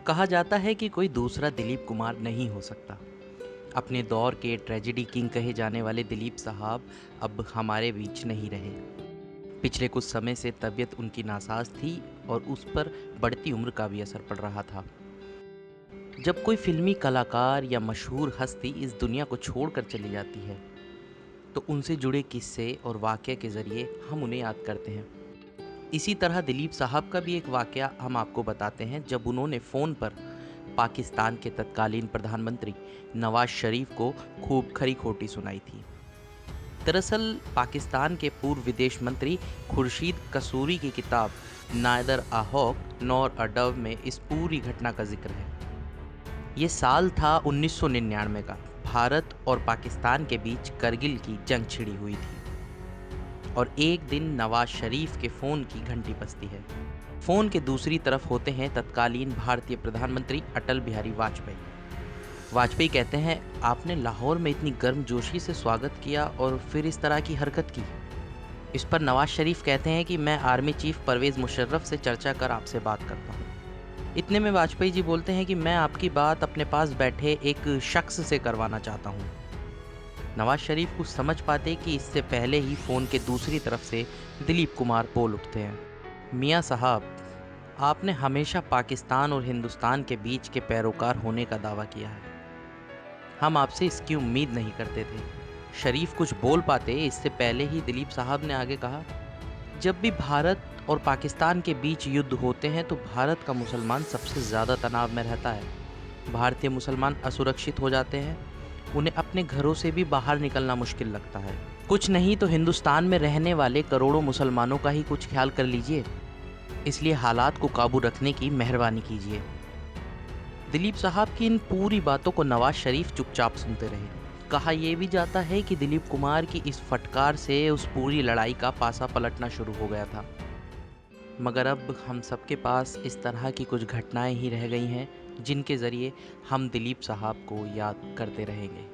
कहा जाता है कि कोई दूसरा दिलीप कुमार नहीं हो सकता। अपने दौर के ट्रेजेडी किंग कहे जाने वाले दिलीप साहब अब हमारे बीच नहीं रहे। पिछले कुछ समय से तबीयत उनकी नासाज थी और उस पर बढ़ती उम्र का भी असर पड़ रहा था। जब कोई फिल्मी कलाकार या मशहूर हस्ती इस दुनिया को छोड़कर चली जाती है तो उनसे जुड़े किस्से और वाक़ये के ज़रिए हम उन्हें याद करते हैं। इसी तरह दिलीप साहब का भी एक वाक़या हम आपको बताते हैं जब उन्होंने फ़ोन पर पाकिस्तान के तत्कालीन प्रधानमंत्री नवाज शरीफ को खूब खरी खोटी सुनाई थी। दरअसल पाकिस्तान के पूर्व विदेश मंत्री खुर्शीद कसूरी की किताब neither a hawk nor a dove में इस पूरी घटना का जिक्र है। ये साल था 1999 का। भारत और पाकिस्तान के बीच करगिल की जंग छिड़ी हुई थी और एक दिन नवाज शरीफ के फ़ोन की घंटी बजती है। फ़ोन के दूसरी तरफ होते हैं तत्कालीन भारतीय प्रधानमंत्री अटल बिहारी वाजपेयी। वाजपेयी कहते हैं, आपने लाहौर में इतनी गर्मजोशी से स्वागत किया और फिर इस तरह की हरकत की। इस पर नवाज शरीफ कहते हैं कि मैं आर्मी चीफ परवेज़ मुशर्रफ से चर्चा कर आपसे बात करता हूँ। इतने में वाजपेयी जी बोलते हैं कि मैं आपकी बात अपने पास बैठे एक शख्स से करवाना चाहता हूँ। नवाज शरीफ कुछ समझ पाते कि इससे पहले ही फ़ोन के दूसरी तरफ से दिलीप कुमार बोल उठते हैं। मियाँ साहब, आपने हमेशा पाकिस्तान और हिंदुस्तान के बीच के पैरोकार होने का दावा किया है। हम आपसे इसकी उम्मीद नहीं करते थे। शरीफ कुछ बोल पाते इससे पहले ही दिलीप साहब ने आगे कहा, जब भी भारत और पाकिस्तान के बीच युद्ध होते हैं तो भारत का मुसलमान सबसे ज़्यादा तनाव में रहता है। भारतीय मुसलमान असुरक्षित हो जाते हैं, उन्हें अपने घरों से भी बाहर निकलना मुश्किल लगता है। कुछ नहीं तो हिंदुस्तान में रहने वाले करोड़ों मुसलमानों का ही कुछ ख्याल कर लीजिए। इसलिए हालात को काबू रखने की मेहरबानी कीजिए। दिलीप साहब की इन पूरी बातों को नवाज शरीफ चुपचाप सुनते रहे। कहा यह भी जाता है कि दिलीप कुमार की इस फटकार से उस पूरी लड़ाई का पासा पलटना शुरू हो गया था। मगर अब हम सबके पास इस तरह की कुछ घटनाएं ही रह गई हैं जिनके ज़रिए हम दिलीप साहब को याद करते रहेंगे।